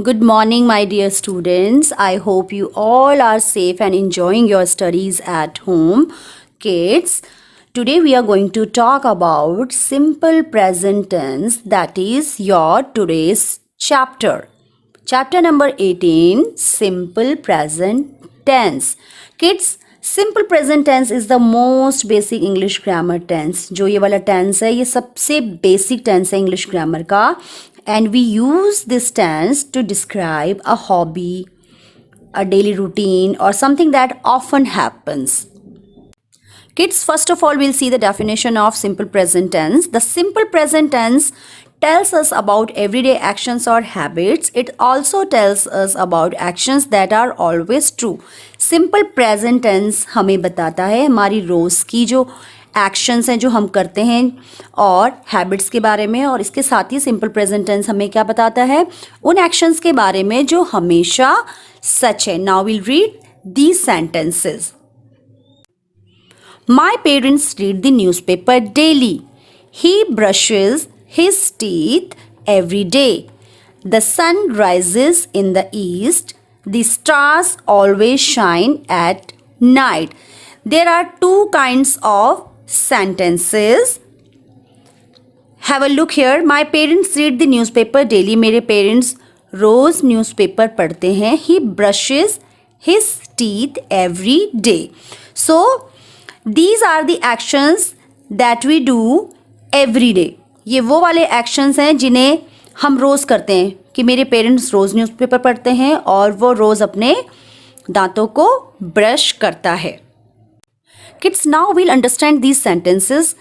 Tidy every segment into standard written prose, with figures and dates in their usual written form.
Good morning, my dear students. I hope you all are safe and enjoying your studies at home. Kids, today we are going to talk about simple present tense, that is your today's chapter. Chapter number 18, simple present tense. Kids, simple present tense is the most basic English grammar tense. जो ये वाला tense है ये सबसे basic tense है English grammar का. And we use this tense to describe a hobby, a daily routine, or something that often happens. Kids, first of all, we'll see the definition of simple present tense. The simple present tense tells us about everyday actions or habits. It also tells us about actions that are always true. Simple present tense हमें बताता है हमारी रोज़ की जो actions हैं जो हम करते हैं और हैबिट्स के बारे में, और इसके साथ ही सिंपल प्रेजेंट टेंस हमें क्या बताता है, उन एक्शंस के बारे में जो हमेशा सच है. Now will read these sentences. My parents read the newspaper daily. He brushes his teeth every day. The sun rises in the east. The stars always shine at night. There are two kinds of sentences. Have a look here. My parents read the newspaper daily. मेरे parents रोज़ newspaper पढ़ते हैं. He brushes his teeth every day. So, these are the actions that we do every day. ये वो वाले actions हैं जिन्हें हम रोज़ करते हैं कि मेरे पेरेंट्स रोज़ न्यूज़पेपर पढ़ते हैं और वो रोज़ अपने दांतों को ब्रश करता है. Kids, now will understand these sentences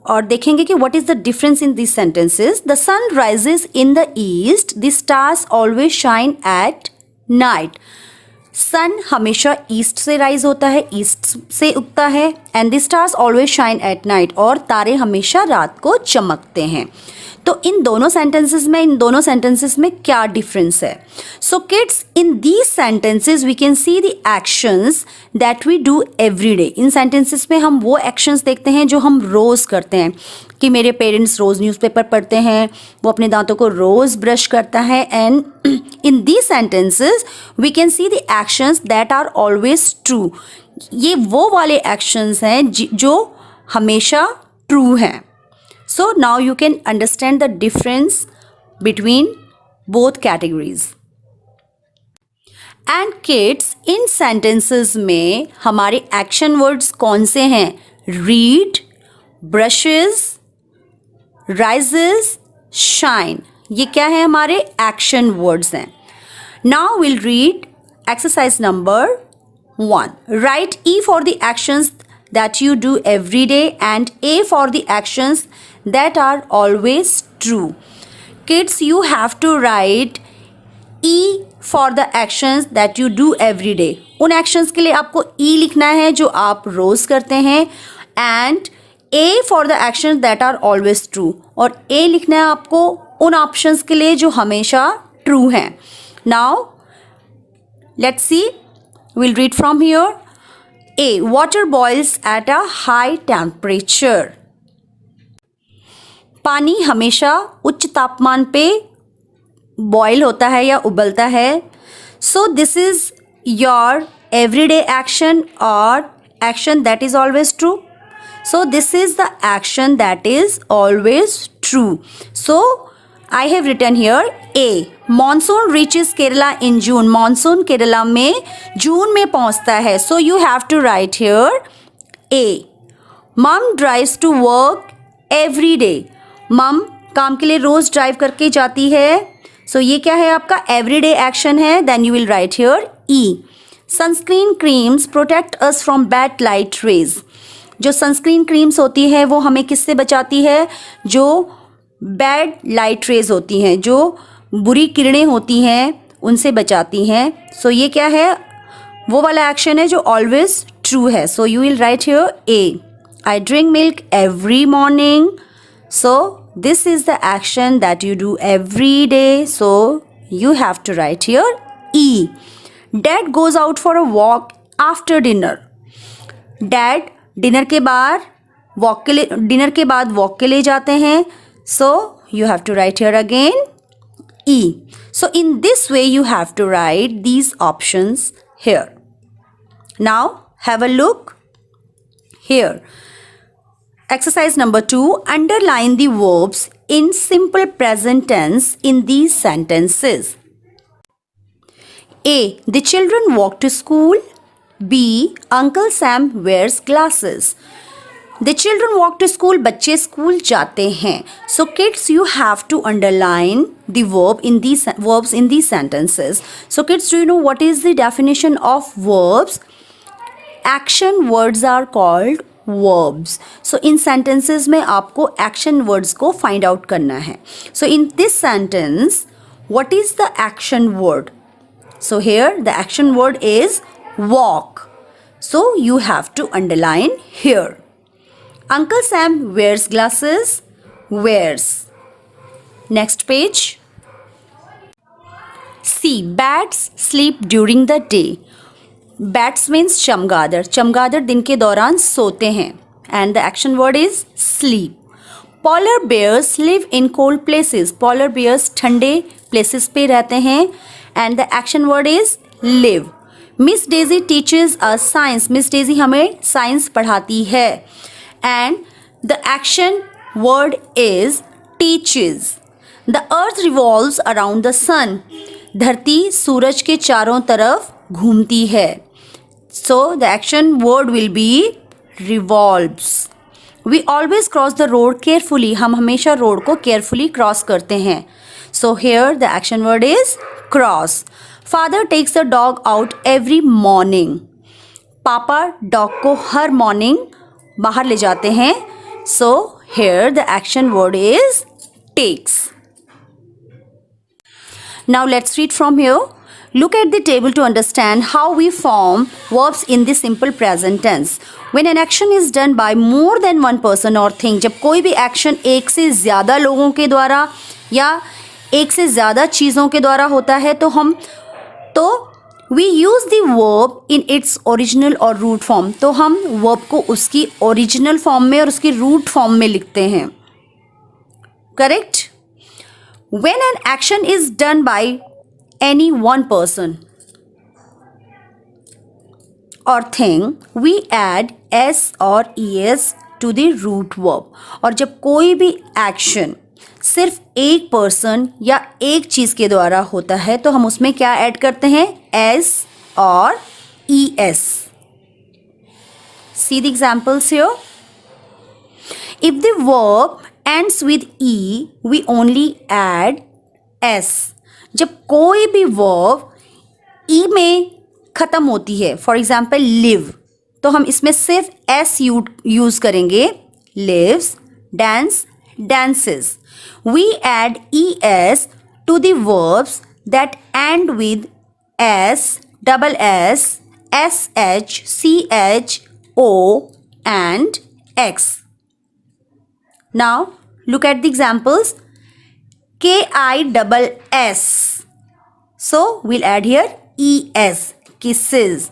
और देखेंगे कि what is the difference in these sentences. The sun rises in the east. The stars always shine at night. Sun हमेशा ईस्ट से राइज होता है, ईस्ट से उगता है. And the stars always shine at night. और तारे हमेशा रात को चमकते हैं. तो इन दोनों सेंटेंसेस में क्या डिफरेंस है? So kids, in these sentences we can see the actions that we do every day. इन सेंटेंसेस में हम वो एक्शंस देखते हैं जो हम रोज़ करते हैं कि मेरे पेरेंट्स रोज़ न्यूज़पेपर पढ़ते हैं, वो अपने दांतों को रोज़ ब्रश करता है. And in these sentences we can see the actions that are always true. ये वो वाले एक्शंस हैं जो हमेशा ट्रू हैं. So now you can understand the difference between both categories. And kids, in sentences में हमारे action words कौन से हैं? Read, brushes, rises, shine. ये क्या है? हमारे action words हैं. Now we'll read exercise number 1. Write E for the actions that you do every day and A for the actions that are always true. Kids, you have to write E for the actions that you do every day. उन actions के लिए आपको E लिखना है जो आप रोज़ करते हैं, and A for the actions that are always true. और A लिखना है आपको उन options के लिए जो हमेशा true हैं. Now let's see. We'll read from here. A. Water boils at a high temperature. पानी हमेशा उच्च तापमान पे बॉयल होता है या उबलता है. So this is your everyday action और action that is always true. So this is the action that is always true. So I have written here a. Monsoon reaches Kerala in June. Monsoon Kerala में June में पहुंचता है. So you have to write here a. Mum drives to work every day. Mum काम के लिए रोज़ drive करके जाती है. सो ये क्या है? आपका एवरीडे एक्शन है. Then you will write here E. Sunscreen creams protect us from bad light rays. जो सनस्क्रीन क्रीम्स होती है वो हमें किससे बचाती है? जो बैड लाइट रेज होती हैं, जो बुरी किरणें होती हैं, उनसे बचाती हैं. सो ये क्या है? वो वाला एक्शन है जो ऑलवेज ट्रू है. So you will write here A. I drink milk every morning. So this is the action that you do every day. So you have to write here E. Dad goes out for a walk after dinner. Dad dinner के बाद walk के लिए जाते हैं. So you have to write here again E. So in this way you have to write these options here. Now have a look here. Exercise number 2. Underline the verbs in simple present tense in these sentences. A. The children walk to school. B. Uncle Sam wears glasses. The children walk to school. बच्चे school जाते हैं. So kids, you have to underline the verbs in these sentences. So kids, do you know what is the definition of verbs? Action words are called verbs. So in sentences में आपको action words को find out करना है. So in this sentence, what is the action word? So here the action word is walk. So you have to underline here. Uncle Sam wears glasses. Wears. Next page. C. Bats sleep during the day. Bats means चमगादड़. चमगादड़ दिन के दौरान सोते हैं. And the action word is sleep. Polar bears live in cold places. Polar bears ठंडे places पे रहते हैं. And the action word is live. Miss Daisy teaches us science. Miss Daisy हमें science पढ़ाती है. And the action word is teaches. The earth revolves around the sun. धरती सूरज के चारों तरफ घूमती है. So the action word will be revolves. We always cross the road carefully. हम हमेशा रोड को carefully cross करते हैं. So here the action word is cross. Father takes the dog out every morning. पापा डॉग को हर morning बाहर ले जाते हैं. So here the action word is takes. Now let's read from here. Look at the table to understand how we form verbs in the simple present tense. When an action is done by more than one person or thing, जब कोई भी action एक से ज़्यादा लोगों के द्वारा या एक से ज़्यादा चीज़ों के द्वारा होता है तो we use the verb in its original or root form. तो हम verb को उसकी original form में और उसकी root form में लिखते हैं. Correct? When an action is done by any one person or thing, we add s or es to the root verb. और जब कोई भी action सिर्फ एक पर्सन या एक चीज़ के द्वारा होता है तो हम उसमें क्या ऐड करते हैं? एस और E S. See the examples here. If the verb ends with e, we only add s. जब कोई भी verb e में ख़त्म होती है, फॉर एग्जाम्पल लिव, तो हम इसमें सिर्फ s यूज़ करेंगे. lives, dance, dances. We add es to the verbs that end with s, double s, sh, ch, o and x. Now look at the examples. kiss. So we'll add here es, kisses.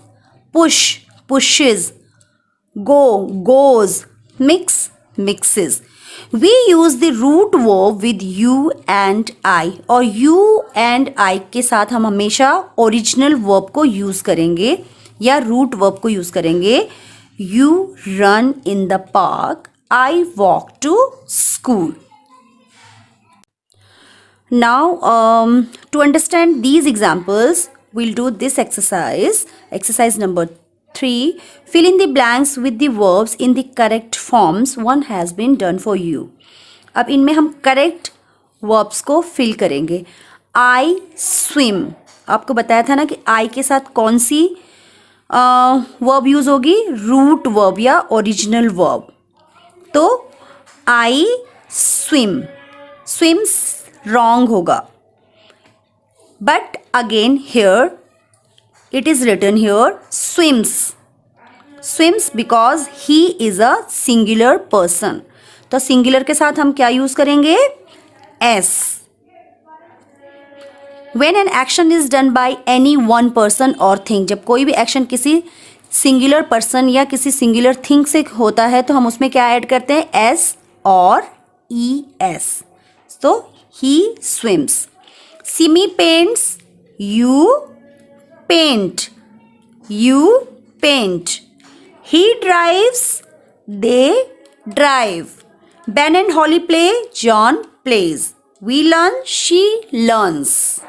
Push, pushes. Go, goes. Mix, mixes. We use the root verb with you and I. और you and I के साथ हम हमेशा original verb को use करेंगे या root verb को use करेंगे. You run in the park. I walk to school. Now to understand these examples, we'll do this exercise. Exercise number 3. Fill in the blanks with the verbs in the correct forms. One has been done for you. अब इनमें हम correct verbs को fill करेंगे. I swim. आपको बताया था ना कि I के साथ कौन सी verb यूज़ होगी? root verb या original verb. तो I swim. Swims wrong होगा. But again here it is written here swims. Swims because he is a singular person. तो singular के साथ हम क्या यूज़ करेंगे? S. When an action is done by any one person or thing, जब कोई भी action किसी singular person या किसी singular thing से होता है तो हम उसमें क्या ऐड करते हैं? S और ES. So he swims. Simi paints. You paint. You paint. He drives. They drive. Ben and Holly play. John plays. We learn. She learns.